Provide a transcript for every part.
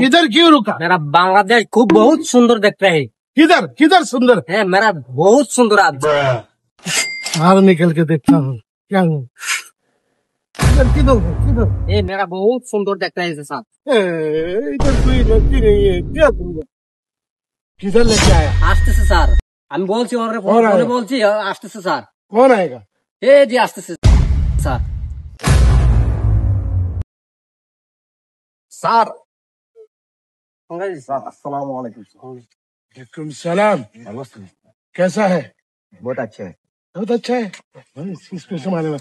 इधर क्यों रुका? मेरा बांग्लादेश खूब बहुत सुंदर दिख रहा है। किधर किधर सुंदर है मेरा बहुत सुंदर आदमी। बाहर निकल के देखता हूँ क्या हूँ। किधर किधर किधर? ये मेरा बहुत सुंदर दिख रहा है इसके साथ। इधर कोई लड़की नहीं है क्या तुम? किधर लेके आया? আসতেছে স্যার, আমি বলছি ওরে ফোনে বলছি আসতেছে স্যার। कौन आएगा? এই যে আসতেছে স্যার। सर अस्सलाम वालेकुम। वालेकुम सलाम। कैसा है? बहुत अच्छा है। बहुत अच्छा है। इसको मालूम है?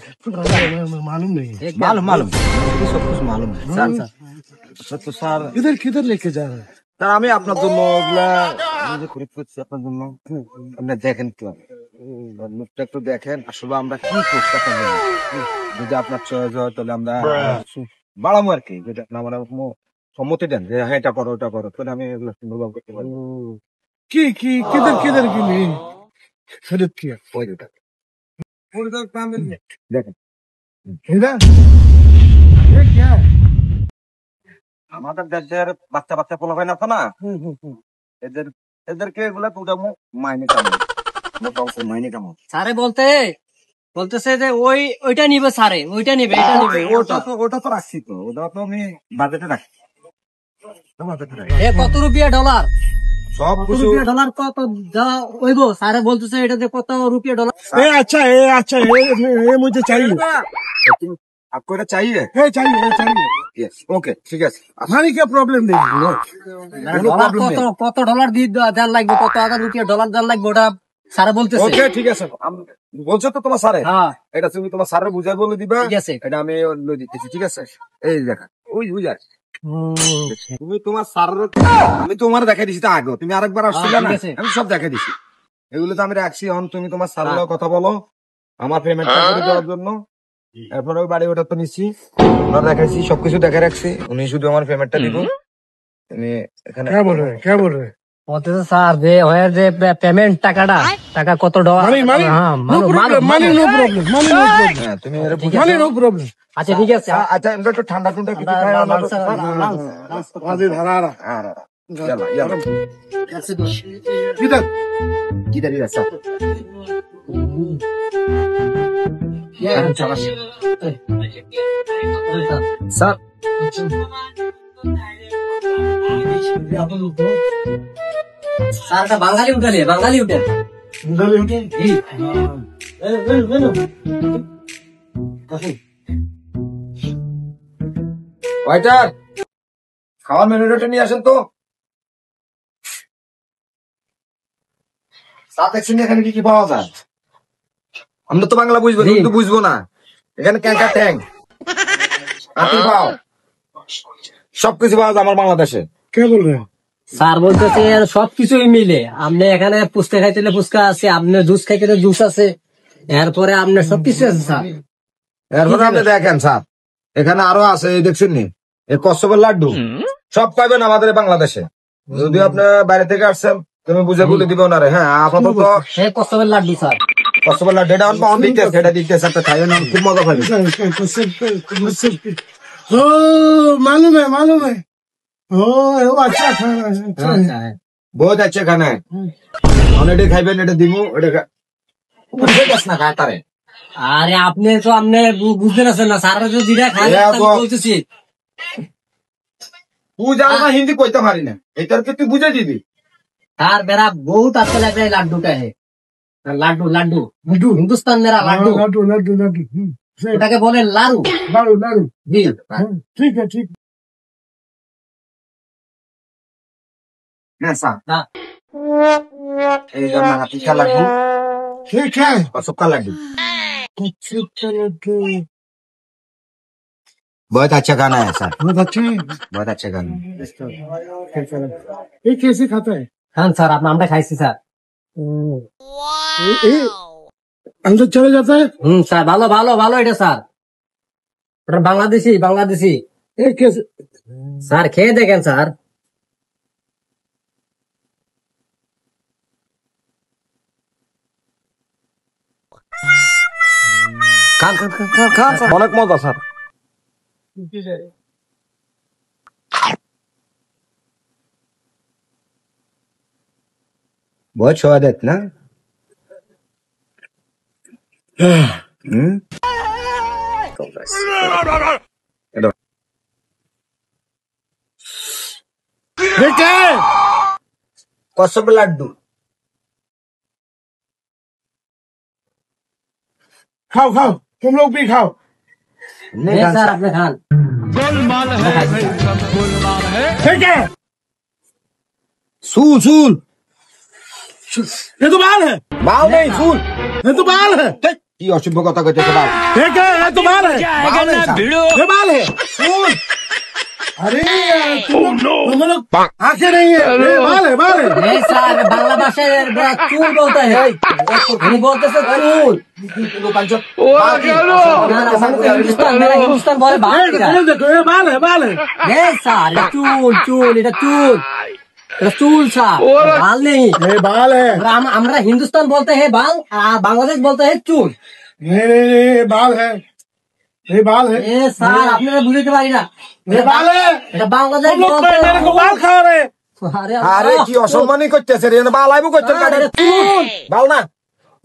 मालूम नहीं है। मालूम मालूम सब कुछ मालूम है স্যার স্যার सर। तो सर किधर किधर लेके जा रहे हैं? স্যার আমি আপনার জন্য ওগুলা নিজে খরিদ করছি আপনার জন্য। আপনি দেখেন তো মুখটা একটু দেখেন আসলে আমরা কি করছি আপনার জন্য। যদি আপনার চয়েস হয় তাহলে আমরা বাড়াবো আর কি। যদি আপনার আমার সম্মতি দেন যে হ্যাঁ এটা করো ওটা করো তাহলে আমি এগুলো সুন্দরভাবে করতে পারি। की किधर किधर के लिए खरीद किया? ওই দুটা দেখেন इधर ये क्या है? আমাদের দেশের বাচ্চা বাচ্চা পোলাপাইন আছে না এদের এদেরকে এগুলা উঠাবো মাইনে কামাই মোটামুটি মাইনে কামাই। স্যারে বলতেছে যে ওইটা নিবে স্যারে, ওইটা নিবে এটা নিবে। ওটা তো রাখছি তো ওটা তো আমি বাজেটে রাখছি। এ কত রুপিয়া ডলার? সব কত কিছু রুপিয়া ডলার কত যা ওইব স্যারে বলতেছে এটাতে কত রুপিয়া ডলার। ये अच्छा ये मुझे चाहिए। आपको এটা चाहिए? ये चाहिए। यस ओके ठीक আছে। खाने क्या प्रॉब्लम नहीं है। ডলার কত ডলার দিয়ে দেওয়ার লাগবে, কত হাজার রুপিয়া ডলার দেওয়ার লাগবে ওটা স্যারে বলতেছে। ওকে ঠিক আছে বলছো তো তোমার স্যারে। হ্যাঁ এটা তুমি তোমার স্যারে বুঝাই বলে দিবা। ঠিক আছে। এটা আমি লই দিতেছি ঠিক আছে। এই দেখা ওই বুঝার তুমি তোমার স্যারের আমি তোমার দেখাই দিছি তো আগে তুমি আরেকবার আসছিলে না ঠিক আছে। আমি সব দেখাই দিছি। এগুলো তো আমি রাখছি এখন তুমি তোমার স্যারের কথা বলো আমার পেমেন্টটা করে দেওয়ার জন্য। এরপরে ওই বাড়ি ওটা তো নিচ্ছি ওনার দেখাইছি সবকিছু দেখা রাখছি উনি শুধু আমার পেমেন্টটা দিব। তুমি এখানে क्या बोल रहे हैं? বলতেছে স্যার যে হয়ে যে পেমেন্ট টাকা কত ডলার। money হ্যাঁ no problem money no problem হ্যাঁ তুমি এর money no problem। আচ্ছা ঠিক আছে। আচ্ছা আমরা একটু ঠান্ডা ঠান্ডা কিছু খাই আমরা वाजिद हरारा ইয়ালা ইয়ালা किधर কিদার ইরা স্যার স্যার স্যার বাঙালি উঠালে বাঙালি উঠে ওয়াইটার খাওয়ার মেনুটা নিয়ে আসেন তো। সাত একশন এখানে কি কি পাওয়া যায়? আমরা তো বাংলা বুঝবো কিন্তু বুঝবো না। এখানে ক্যাঙ্কা ট্যাং আতি পাও সবকিছু পাওয়া যায় আমার বাংলাদেশে। क्या बोल रहे हैं? স্যার বলতেছে সবকিছুই মিলে আপনি এখানে ফুচকা খাইতে ফুচকা আছে, আপনার জুস খাইতে জুস আছে, এরপরে আপনার সবকিছু আছে স্যার। এরপরে আপনি দেখেন স্যার এখানে আরো আছে এই দেখছেন নি এই কচ্ছপের লাড্ডু সব পাইবেন আমাদের বাংলাদেশে। যদি আপনি বাইরে থেকে আসছেন তুমি বুঝে বলে দিবে ওনারে। হ্যাঁ আপাতত সেই কচ্ছপের লাড্ডু স্যার কচ্ছপের লাড্ডু এটা অন পাউন্ড দিতেছে এটা দিতেছে একটা খাইবেন খুব মজা পাইবেন। ओ मालूम है ओ अच्छा खाना है अच्छा है। বহুত আছে খানা অনেকটা খাইবেন এটা দিমু এটা বুঝে যাস না খায় তারে। আরে আপনি বুঝতে পারছেন না স্যার তো যেটা খায় বলতেছি। তুই জানো না হিন্দি কইতে পারি না এটাকে তুই বুঝে দিবি। স্যার मेरा बहुत अच्छा लग रहा है लाड्डू का है। लाड्डू लाड्डू हिंदुस्तान मेरा लाड्डू लड्डू এটাকে বলে লাড়ু। लाडू জি ठीक है হ্যাঁ স্যার হ্যাঁ এই জন্য হাতি খা লাগবে ठीक है। কচ্ছপকা লাগবে लड्डू बहुत अच्छा खाना है सर बहुत अच्छे हैं। बहुत अच्छा खाना ये कैसे खाता है? হ্যাঁ স্যার আমরা খাইছি স্যার। ये अंदर चले जाता है। স্যার ভালো ভালো ভালো এটা স্যার, ওটা বাংলাদেশি ये कैसे? স্যার খেয়ে দেখেন স্যার। খান খান খান খান খান স্যার। অনেক মজা স্যার। बहुत स्वाद है ना। कसम लड्डू खाओ खाओ, तुम लोग भी खाओ। नहीं सर आपने खान ठीक है, सूल सूल ये तो बाल है, बाल नहीं सूल ये तो बाल है। की अशुभ कथा कहते थे बाल ठीक है, ये तो बाल है, बाल नहीं साहब। ये बाल है। सूल अरे तुम लोग आंखें नहीं है, ये बाल है, बाल है। नहीं सर बांग्ला भाषा में चूल बोलता है हम बोलते से चूल ना ना मेरा हिंदुस्तान बोले बाल ये देखो, ये बाल है, बाल है। नहीं सर এটা চুল চুল এটা চুল এটা চুল স্যার বাল नहीं ये बाल है। আমরা हिंदुस्तान बोलते हैं बाल और बांग्लादेश बोलते हैं चूल नहीं नहीं नहीं, ये बाल है, ये बाल है, এ স্যার আপনারা বুঝতে পারি না ये बाल है। এটা বাংলাদেশ तुम लोग बोलते मेरे को बाल खा रहे हैं। আরে अरे की असम्मानी करते रे बाल आइबो करते এটা চুল बाल ना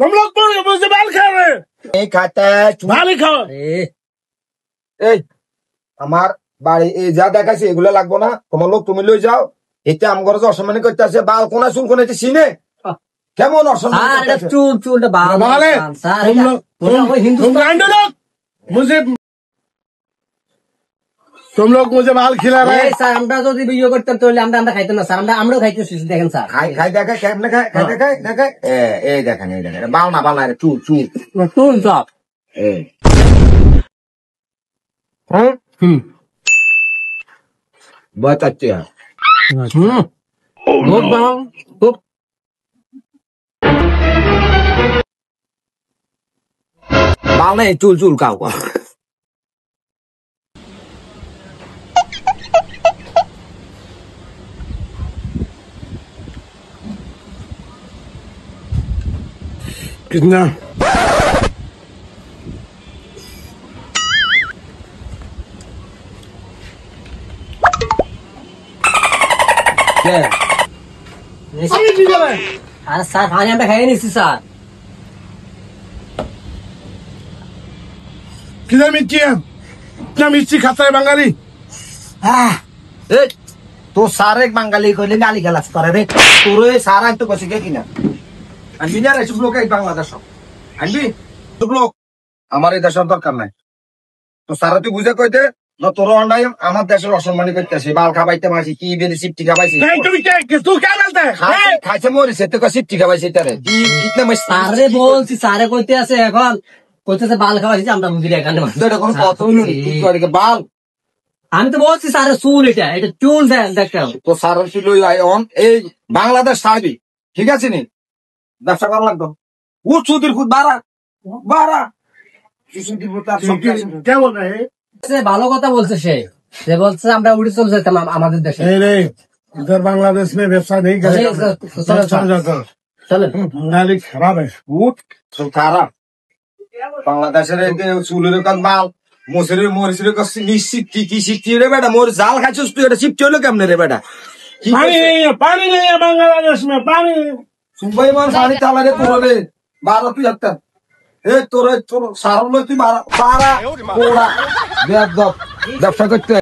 तुम लोग मुझसे बाल खा रहे हैं, नहीं खाता बाल ही खाओ। আরে এই আমার বাড়ি এই যা দেখাইছে এগুলো লাগবো না তোমার লোক তুমি লই যাও এতে আমগর যে অসম্মানি করতে আছে বাল কোনা চুল কোনা এতে চিনে কেমন অসম্মানি স্যার এটা করতেছে? চুল চুলটা বাল बाल है। স্যার तुम এটা लोग ওটা ওই तुम हिंदुस्तान गांडे लोग मुझे तुम लोग मुझे बाल खिला रहे এই हैं। স্যার আমরা যদি ভিডিও করতাম তাহলে আমরা খাইতাম না স্যার আমরাও খাইতেছি দেখেন স্যার খাই খাই দেখায় কেমনে খায় খাই দেখায় দেখায় এই দেখেন এই দেখেন বাল না রে চুল চুল চুল সব এই হ্যাঁ बहुत अच्छे हैं খুব ভালো খুব बाल नहीं चूल चूल का हुआ कितना अभी की जगह है? আরে স্যার পানি আমরা খাইয়ে নিচ্ছি স্যার किधर मिर्ची है? इतना मिर्ची खाता है बंगाली? तो सारे बांगाली को गाली गलास करे रे তোর সারা তো কইছে কে কিনা আনবি না রে চুপ লোক এই বাংলাদেশ আনবি চুপ লোক আমার এই দেশের দরকার নাই তো সারা তুই বুঝে কইতে না তোর অন্যায় আমার দেশের অসম্মানী করতেছে বাল খাবাইতে মাসি কি বেরে সিপটি খাবাইছে नहीं तुम क्या तू क्या बोलता है? খাইছে মরিছে তো সিপটি খাবাইছে তারে কি কিতনা মাস স্যারে বলছি স্যারে কইতে আছে এখন কইতেছে বাল খাওয়াইছি আমরা বুঝি এখানে এটা কোন কথা হইল তুই করে বাল আমি তো বলছি স্যারের চুল এটা এটা চুল দেখতে তো সারা ছিল অন এই বাংলাদেশ সাবি ঠিক আছে নি ব্যবসা করা লাগতো ও সুদির খুদ বাড়া বাড়া সুদির খুদ তার সব क्या बोल रहे हैं? সে ভালো কথা বলছে সে বলছে আমরা উড়ে চলে যেতাম আমাদের দেশে नहीं नहीं, इधर बांग्लादेश में व्यवसाय नहीं करेगा। चलो, समझा करो, চলেন बंगाली खराब है। উঠ সব খারাপ বাংলাদেশের চুলের কান মাল মসুরের মরিচের কাছে নিশ্চিত কি শিখছি রে বেটা মোর জাল খাইছিস তুই এটা শিফট হইলো কেমনে রে বেটা पानी नहीं है बांग्लादेश में, पानी नहीं है। সুবাই মান পানি চালা রে তোর রে বারো তুই একটা এ তোর সারলো তুই বারা বারা পোড়া ব্যবসা করতে